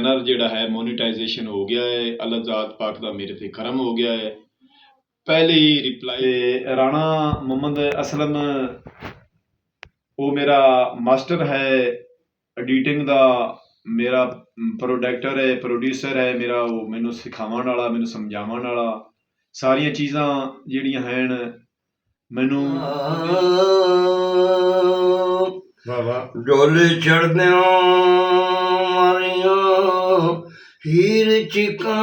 Channel जिहड़ा है monetization हो गया है। अल्लाह ज़ात पाक दा मेरे ते करम हो गया है। पहली रिप्लाई राणा मोहम्मद असलम वो मेरा मास्टर है एडिटिंग दा, मेरा प्रोडक्टर है, प्रोड्यूसर है मेरा, वो मैनू सिखावन वाला, मैनू समझावन वाला, सारिया चीज़ां जिहड़ियां हैं मैनू डोली चढ़दे मारिया हीर चिका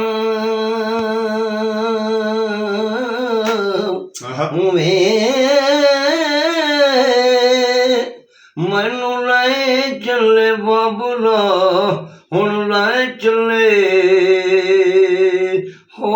मैनू लाए चले बाबूला हुण लाए चले हो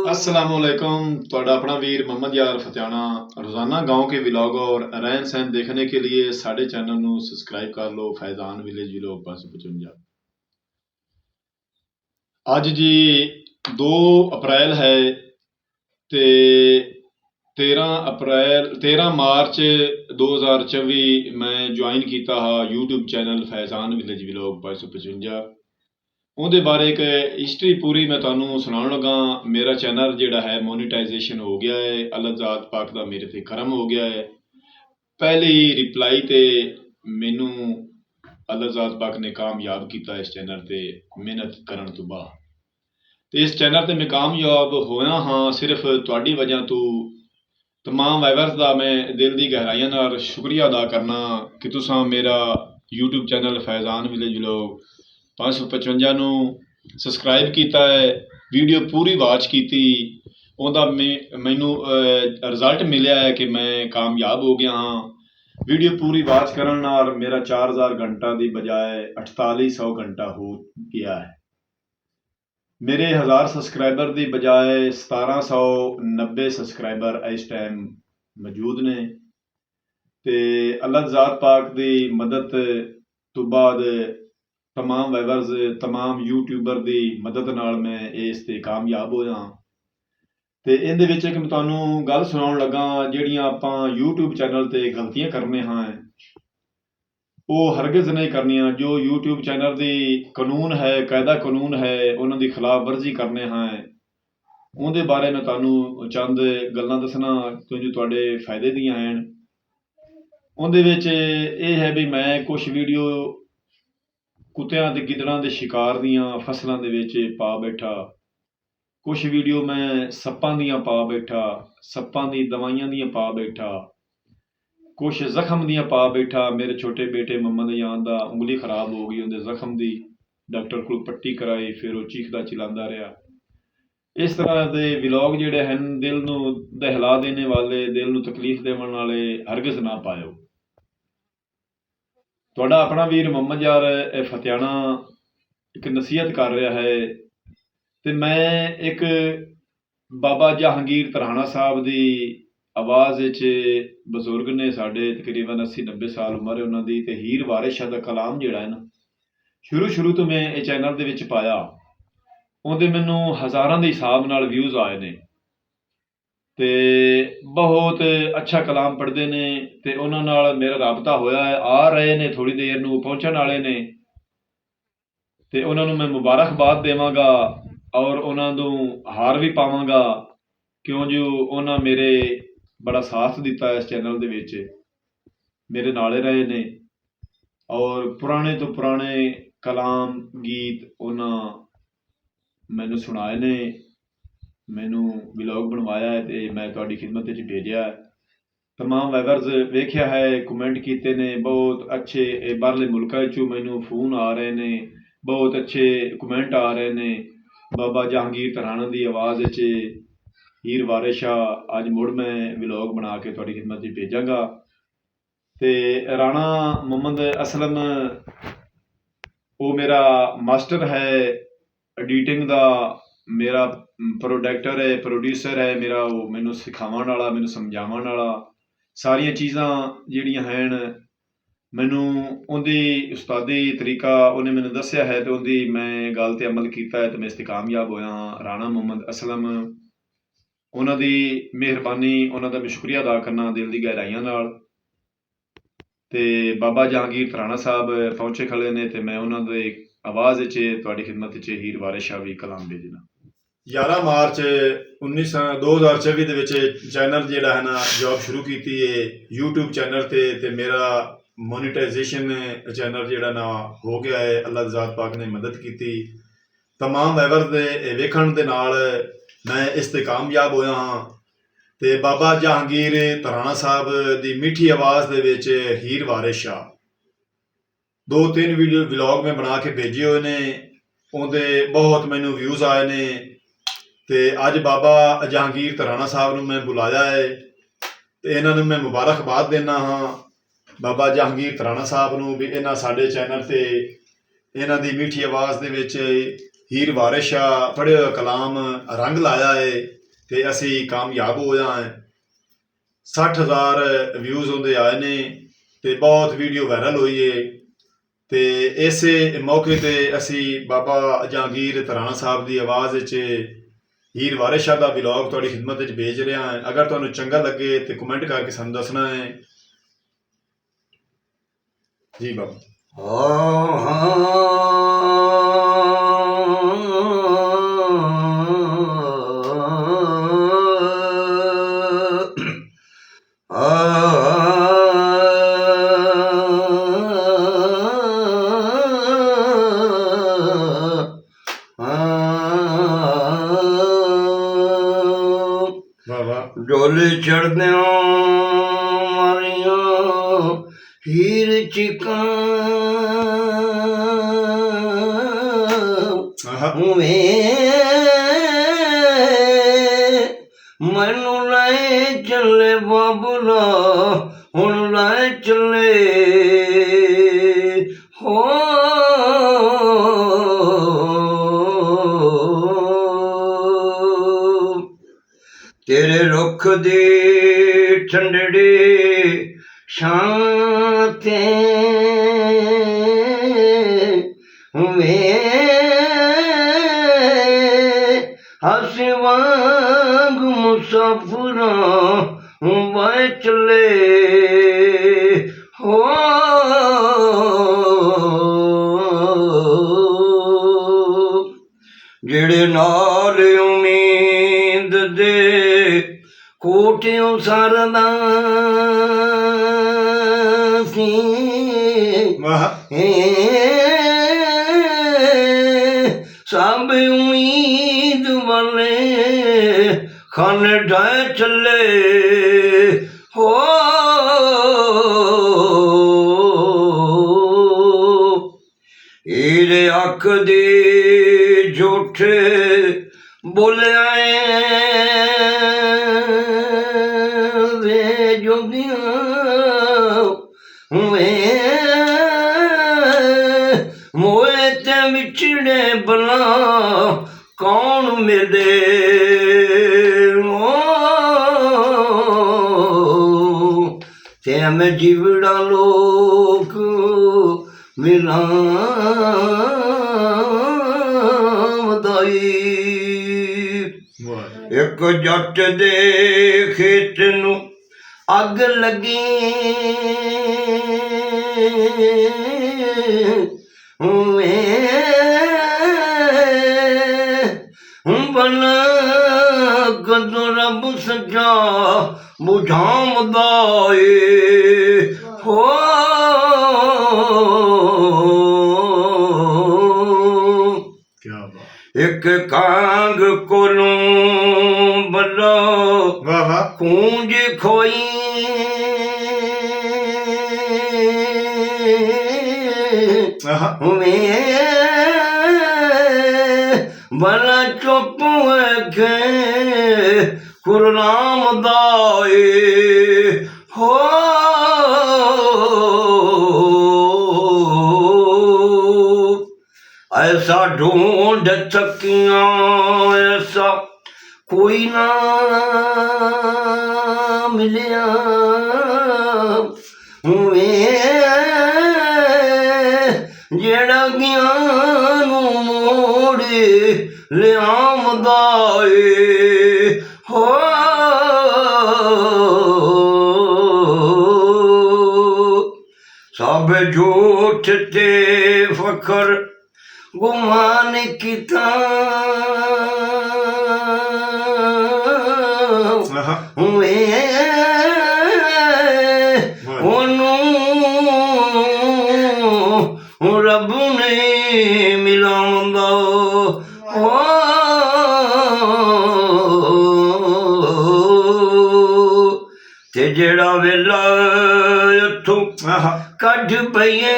अस्सलामुअलैकुम। तुहाडा अपना वीर मोहम्मद यार फतियाना। रोज़ाना गांव के व्लॉग और रहन सहन देखने के लिए साडे चैनल नू सबसक्राइब कर लो। Faizan village vlog 555। अज जी 2 अप्रैल है ते 13 मार्च 2024 मैं ज्वाइन किया हा YouTube channel Faizan village vlog 555। ਉਹਦੇ ਬਾਰੇ एक हिस्टरी पूरी मैं ਤੁਹਾਨੂੰ ਸੁਣਾਉਣ लगा। मेरा चैनल ਜਿਹੜਾ है मोनेटाइजेशन हो गया है। अल्लाह ज़ात पाक ਦਾ ਮੇਰੇ ਤੇ ਕਰਮ हो गया है। पहली रिप्लाई ਤੇ ਮੈਨੂੰ अल्लाह ज़ात पाक ने कामयाब किया इस चैनल ਤੇ ਮਿਹਨਤ ਕਰਨ ਤੋਂ ਬਾਅਦ। ਤੇ ਇਸ ਚੈਨਲ ਤੇ ਮੈਂ ਕਾਮਯਾਬ ਹੋਇਆ ਹਾਂ ਸਿਰਫ ਤੁਹਾਡੀ ਵਜ੍ਹਾ ਤੋਂ। तमाम वाइवर्स का मैं दिल की गहराइयों नाल शुक्रिया अदा करना कि तुसां मेरा YouTube channel Faizan village vlog 555 ਨੂੰ सबसक्राइब किया है, वीडियो पूरी वॉच की, ਉਹਦਾ ਮੈਨੂੰ रिजल्ट मिलया है कि मैं कामयाब हो गया हाँ। वीडियो पूरी वॉच करन नाल मेरा 4000 घंटा की बजाय 4800 घंटा हो गया है। मेरे 1000 सबसक्राइबर की बजाय 1790 सबसक्राइबर इस टाइम मौजूद ने। ते अल्लाह ज़ात पाक की मदद तो बाद तमाम वाइवर्स तमाम यूट्यूबर की मदद नाल मैं इस ते कामयाब होया। तो इहदे विच एक मैं तुहानूं गल सुणाउण लगा जिहड़ियां आपां यूट्यूब चैनल ते गलतियां करने हाँ वो हरगिज़ नहीं करनियां। जो यूट्यूब चैनल की कानून है, कायदा कानून है, उन्हां दी खिलाफ वर्जी करने हाँ उहदे बारे मैं तुहानूं चंद गल्लां दसना जो तुहाडे फायदे दियां हैं। उहदे विच इह है भी मैं कुछ वीडियो कुत्तियां ते गिदड़ां दे शिकार दियां फसलां दे विच पा बैठा, कुछ वीडियो मैं सप्पां दियां पा बैठा, सप्पां दी दवाइयां दियां पा बैठा, कुछ जख्म दियां पा बैठा। मेरे छोटे बेटे मोहम्मद यान दा उंगली खराब हो गई, उहदे जख्म दी डॉक्टर को पट्टी कराई, फिर वो चीखदा चिल्लांदा रहा। इस तरह के व्लॉग जिहड़े हैं दिल नूं दहला देने वाले, दिल नूं तकलीफ देवन वाले हरगिज़ ना पायो। तुहाडा अपना वीर मोहम्मद यार फतियाना एक नसीहत कर रहा है। तो मैं एक बाबा जहांगीर तराना साहब की आवाज़ बजुर्ग ने साढ़े तकरीबन 80-90 साल उम्र है उन्होंने तो हीर वारिस शाह का कलाम जिहड़ा है ना शुरू तो मैं ये चैनल दे विच पाया, उहदे मैनू हज़ारां दे हिसाब नाल व्यूज़ आए ने। ते बहुत अच्छा कलाम पढ़ते हैं तो उन्होंने मेरा राबता होया है, आ रहे ने थोड़ी देर नूं पहुँचण वाले ने। तो उन्होंने मैं मुबारकबाद देवांगा और उन्होंने हार भी पावांगा क्यों जो उन्होंने मेरे बड़ा साथ दिता इस चैनल दे विच, मेरे नाले रहे ने और पुराने तो पुराने कलाम गीत उन्होंने मैनू सुनाए ने, मैनू व्लॉग बनवाया है तो मैं तुहाडी खिदमत विच भेजिया है। तमाम वाइवर्स वेख्या है, कमेंट किए ने, बहुत अच्छे बाहरले मुल्कां चों मैनू फोन आ रहे ने, बहुत अच्छे कमेंट आ रहे ने। बाबा जहांगीर तराना की आवाज़ हीर वारिस शाह अज मुड़ मैं व्लॉग बना के तुहाडी खिदमत विच भेजांगा। ते राणा मोहम्मद असलम वो मेरा मास्टर है एडिटिंग का, मेरा प्रोडक्टर है, प्रोड्यूसर है मेरा, वो मैनू सिखावन वाला, मैनू समझावन वाला, सारिया चीज़ां जिहड़ियां हैं मैनू उहदी उस्तादी तरीका उन्हें मैनू दस्सिया है तो उहदी मैं गल ते अमल किया है तो मैं इस ते कामयाब होया हाँ। राणा मोहम्मद असलम उन्हां दी मेहरबानी, उन्हां दा मैं शुक्रिया अदा करना दिल की गहराइयां नाल। ਤੇ ਬਾਬਾ ਜਹਾਂਗੀਰ ਤਰਾਣਾ ਸਾਹਿਬ ਪਹੁੰਚੇ ਖੜੇ ਨੇ ਤੇ ਮੈਂ ਉਹਨਾਂ ਦੇ ਆਵਾਜ਼ ਵਿੱਚ ਤੁਹਾਡੀ ਖਿਦਮਤ ਵਿੱਚ ਹੀਰ ਵਾਰਿਸ ਸ਼ਾਹ ਵੀ ਕਲਾਮ ਭੇਜਣਾ। 11 ਮਾਰਚ 2024 ਦੇ ਵਿੱਚ ਚੈਨਲ ਜਿਹੜਾ ਹੈ ਨਾ ਜੌਬ ਸ਼ੁਰੂ ਕੀਤੀ ਹੈ YouTube ਚੈਨਲ ਤੇ ਮੇਰਾ ਮੋਨੀਟਾਈਜੇਸ਼ਨ ਚੈਨਲ ਜਿਹੜਾ ਨਾ ਹੋ ਗਿਆ ਹੈ। ਅੱਲਾਹ ਦੀ ਜ਼ਾਤ ਪਾਕ ਨੇ ਮਦਦ ਕੀਤੀ। तमाम ਵੈਵਰ ਦੇ ਵੇਖਣ ਦੇ ਨਾਲ ਮੈਂ ਇਸ ਤੇ ਕਾਮਯਾਬ ਹੋਇਆ ਹਾਂ ਤੇ ਬਾਬਾ ਜਹਾਂਗੀਰ ਤਰਾਣਾ ਸਾਹਿਬ ਦੀ ਮਿੱਠੀ ਆਵਾਜ਼ ਦੇ ਵਿੱਚ ਹੀਰ ਵਾਰਿਸ ਸ਼ਾਹ 2-3 ਵੀਡੀਓ ਵਲੌਗ ਮੈਂ ਬਣਾ ਕੇ ਭੇਜੇ ਹੋਏ ਨੇ। ਉਹਦੇ ਬਹੁਤ ਮੈਨੂੰ ਵਿਊਜ਼ ਆਏ ਨੇ ਤੇ ਅੱਜ ਬਾਬਾ ਜਹਾਂਗੀਰ ਤਰਾਣਾ ਸਾਹਿਬ ਨੂੰ ਮੈਂ ਬੁਲਾਇਆ ਹੈ ਤੇ ਇਹਨਾਂ ਨੂੰ ਮੈਂ ਮੁਬਾਰਕਬਾਦ ਦੇਣਾ ਹਾਂ ਬਾਬਾ ਜਹਾਂਗੀਰ ਤਰਾਣਾ ਸਾਹਿਬ ਨੂੰ ਵੀ ਇਹਨਾਂ ਸਾਡੇ ਚੈਨਲ ਤੇ ਇਹਨਾਂ ਦੀ ਮਿੱਠੀ ਆਵਾਜ਼ ਦੇ ਵਿੱਚ ਹੀਰ ਵਾਰਿਸ ਸ਼ਾਹ ਪੜ੍ਹੇ ਹੋਏ ਕਲਾਮ ਰੰਗ ਲਾਇਆ ਹੈ ਤੇ ਅਸੀਂ ਕਾਮਯਾਬ ਹੋਏ ਹਾਂ। 60,000 ਵਿਊਜ਼ ਉਹਦੇ ਆਏ ਨੇ ਤੇ ਬਹੁਤ ਵੀਡੀਓ ਵਾਇਰਲ ਹੋਈ ਹੈ ਤੇ ਇਸੇ ਮੌਕੇ ਤੇ ਅਸੀਂ ਬਾਬਾ ਜਹਾਂਗੀਰ ਤਰਾਣਾ ਸਾਹਿਬ ਦੀ ਆਵਾਜ਼ ਵਿੱਚ ਹੀਰ ਵਾਰਿਸ ਸ਼ਾਹ ਦਾ ਵਲੌਗ ਤੁਹਾਡੀ ਖਿਦਮਤ ਵਿੱਚ ਭੇਜ ਰਿਹਾ ਹਾਂ। ਅਗਰ ਤੁਹਾਨੂੰ ਚੰਗਾ ਲੱਗੇ ਤੇ ਕਮੈਂਟ ਕਰਕੇ ਸਾਨੂੰ ਦੱਸਣਾ ਹੈ ਜੀ ਬਾਬਾ। ਡੋਲੇ ਚੜਦਿਆਂ ਮਾਰੀਆਂ ਹੀਰ ਚਿਕਾਂ ਵੇ ਮੈਨੂੰ ਲੈ ਚੱਲੇ ਬਾਬੂਲਾ ਹੁਣ ਲੈ ਚੱਲੇ ਹੋ ਤੇਰੇ ਰੁੱਖ ਦੀ ਠੰਡੜੀ ਛਾਂ ਤੇ ਵੇ ਹੱਸ ਵਾਂਗ ਮੁਸਾਫਰਾਂ ਵਾਏ ਚੱਲੇ ਹੋ ਜਿਹੜੇ ਨਾਲ ਉਮੀਦ ਦੇ ਕੋਟਿਓਂ ਸਰਦਾ ਸੀ ਸਭ ਉਮੀਦ ਵਾਲੇ ਖਾਨੇ ਢਾਏ ਚੱਲੇ ਹੋ ਇਹਦੇ ਅੱਖ ਦੀ ਝੂਠੇ ਬੋਲਿਆ ਵੇ ਜੋਗੀਆਂ ਵੇ ਮੋਏ ਤੇ ਵਿਛੜੇ ਬਲਾ ਕੌਣ ਮਿਲੇ ਤੇ ਮੈਂ ਜੀਵੜਾ ਲੋਕ ਮਿਲਾਂ ਵਧਾਈ। ਇੱਕ ਜੱਟ ਦੇ ਖੇਤ ਨੂੰ ਅੱਗ ਲੱਗੀ ਬਨ ਕਦੋਂ ਰੱਬ ਸੱਚਾ ਬੁਝਾਉਂਦਾ ਏ ਹੋ ਇੱਕ ਕਾਂਗ ਕੋਲੋਂ ਬੜਾ ਕੂੰਜ ਖੋਈ ਬਲਾ ਚੁੱਪ ਵੇਖੇ ਗੁਰਨਾਮ ਦਾ ਏ ਹੋ ਐਸਾ ਢੂੰਡ ਥਕੀਆਂ ਐਸਾ ਕੋਈ ਨਾ ਮਿਲਿਆ ਵੇ ਜਿਹੜਾ ਗਿਆਨ ਨੂੰ ਮੋੜੇ ਲਿਆਉਂਦਾ ਏ ਹੋ ਸਭ ਝੂਠ ਤੇ ਫਖਰ ਗੁਮਾਨ ਕੀਤਾ ਹੋਏ ਉਹਨੂੰ ਰੱਬ ਨੇ ਮਿਲਾਉਂਦਾ ਤੇ ਜਿਹੜਾ ਵੇਲਾ ਉੱਥੋਂ ਕੱਢ ਪਈਏ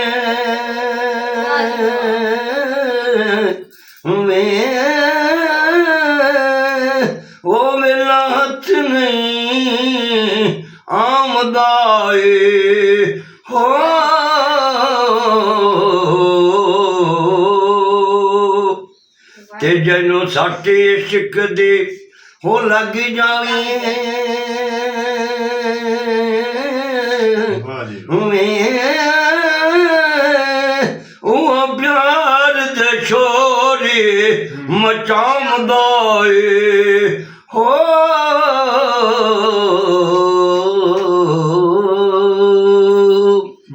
ਉਹ ਵੇਲਾ ਹੱਥ ਨਹੀਂ ਆਮਦਾ ਏ ਹੋ ਤੇ ਜੈਨੂੰ ਸੱਟ ਇਸ਼ਕ ਦੇ ਹੋ ਲੱਗ ਜਾਵੇ ਉਹ ਪਿਆਰ ਦੇ ਛੋਰੇ ਮਚਾਉਂਦਾ ਏ ਹੋ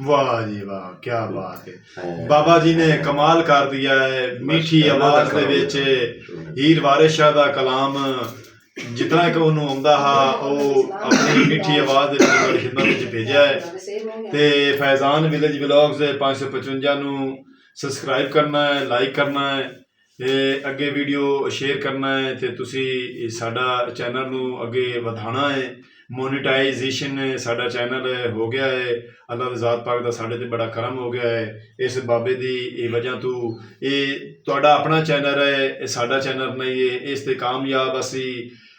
वाह जी वाह, क्या बात है। बाबा जी ने कमाल कर दिया है। मीठी आवाज दे विच हीर वारिस शाह दा कलाम जितना कि ਉਹਨੂੰ ਆਉਂਦਾ ਹਾ ਉਹ ਆਪਣੀ ਮਿੱਠੀ ਆਵਾਜ਼ ਦੇ ਵਿੱਚ ਤੁਹਾਡੀ ਖਿਦਮਤ ਵਿੱਚ ਭੇਜਿਆ ਹੈ ਤੇ ਫੈਜ਼ਾਨ ਵਿਲੇਜ ਵਲੌਗਸ 555 ਨੂੰ ਸਬਸਕ੍ਰਾਈਬ ਕਰਨਾ ਹੈ, ਲਾਈਕ ਕਰਨਾ ਹੈ ਤੇ ਅੱਗੇ ਵੀਡੀਓ ਸ਼ੇਅਰ ਕਰਨਾ ਹੈ ਤੇ ਤੁਸੀਂ ਸਾਡਾ ਚੈਨਲ ਨੂੰ ਅੱਗੇ ਵਧਾਉਣਾ ਹੈ। ਮੋਨੀਟਾਈਜੇਸ਼ਨ ਸਾਡਾ ਚੈਨਲ ਹੋ ਗਿਆ ਹੈ। ਅੱਲਾਹ ਦੀ ਜ਼ਾਤ ਪਾਕ ਦਾ ਸਾਡੇ ਤੇ ਬੜਾ ਕਰਮ ਹੋ ਗਿਆ ਹੈ। ਇਸ ਬਾਬੇ ਦੀ ਵਜ੍ਹਾ ਤੋਂ ਇਹ ਤੁਹਾਡਾ ਆਪਣਾ ਚੈਨਲ ਹੈ, ਇਹ ਸਾਡਾ ਚੈਨਲ ਨਹੀਂ ਹੈ। ਇਸ ਤੇ ਕਾਮਯਾਬ ਅਸੀਂ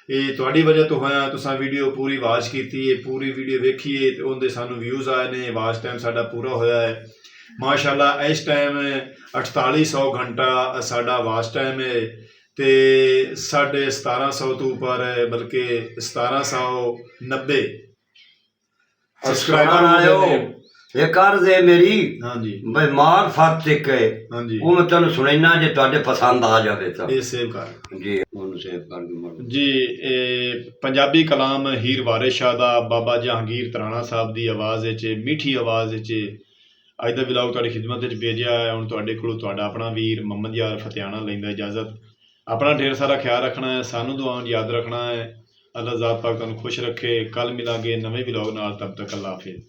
ਇਹ ਤੁਹਾਡੀ ਵਜ੍ਹਾ ਤੋਂ ਹੋਇਆ। ਤੁਸੀਂ ਵੀਡੀਓ ਪੂਰੀ ਵਾਚ ਕੀਤੀ ਹੈ, ਪੂਰੀ ਵੀਡੀਓ ਵੇਖੀਏ ਤੇ ਉਹਦੇ ਸਾਨੂੰ ਵਿਊਜ਼ ਆਏ ਨੇ। ਵਾਚ ਟਾਈਮ ਸਾਡਾ ਪੂਰਾ ਹੋਇਆ ਹੈ ਮਾਸ਼ਾਅੱਲਾ। ਇਸ ਟਾਈਮ 4800 ਘੰਟਾ ਸਾਡਾ ਵਾਚ ਟਾਈਮ ਹੈ ਤੇ 1750 ਤੋਂ ਉੱਪਰ ਬਲਕਿ 1790 ਸਬਸਕ੍ਰਾਈਬਰ ਹੋ ਗਏ ਨੇ। ਇੱਕ ਅਰਜ਼ ਹੈ ਮੇਰੀ ਹਾਂਜੀ ਬਈ ਮਾਰਫਤ ਇੱਕ ਹੈ ਹਾਂਜੀ ਉਹ ਮੈਂ ਤੁਹਾਨੂੰ ਸੁਣਾਈਨਾ ਜੇ ਤੁਹਾਡੇ ਪਸੰਦ ਆ ਜਾਵੇ ਤਾਂ ਇਹ ਸੇਵ ਕਰ ਜੀ ਉਹਨੂੰ ਸੇਵ ਕਰ ਕੇ ਜੀ। ਇਹ ਪੰਜਾਬੀ ਕਲਾਮ ਹੀਰ ਵਾਰਿਸ ਸ਼ਾਹ ਦਾ ਬਾਬਾ ਜਹਾਂਗੀਰ ਤਰਾਣਾ ਸਾਹਿਬ ਦੀ ਆਵਾਜ਼ ਵਿੱਚ ਮਿੱਠੀ ਆਵਾਜ਼ ਵਿੱਚ ਅੱਜ ਦਾ ਵਲੌਗ ਤੁਹਾਡੀ ਖਿਦਮਤ ਵਿੱਚ ਭੇਜਿਆ ਹੈ। ਹੁਣ ਤੁਹਾਡੇ ਕੋਲੋਂ ਤੁਹਾਡਾ ਆਪਣਾ ਵੀਰ ਮੁਹੰਮਦ ਯਾਰ ਫਤਿਆਣਾ ਲੈਂਦਾ ਇਜਾਜ਼ਤ। ਆਪਣਾ ਢੇਰ ਸਾਰਾ ਖਿਆਲ ਰੱਖਣਾ ਹੈ, ਸਾਨੂੰ ਦੁਆਵਾਂ ਯਾਦ ਰੱਖਣਾ ਹੈ। ਅੱਲਾਹ ਜ਼ਾਤ ਪਾਕ ਤੁਹਾਨੂੰ ਖੁਸ਼ ਰੱਖੇ। ਕੱਲ ਮਿਲਾਂਗੇ ਨਵੇਂ ਵਲੌਗ ਨਾਲ, ਤਬ ਤੱਕ ਅੱਲਾਹ ਹਾਫਿਜ਼।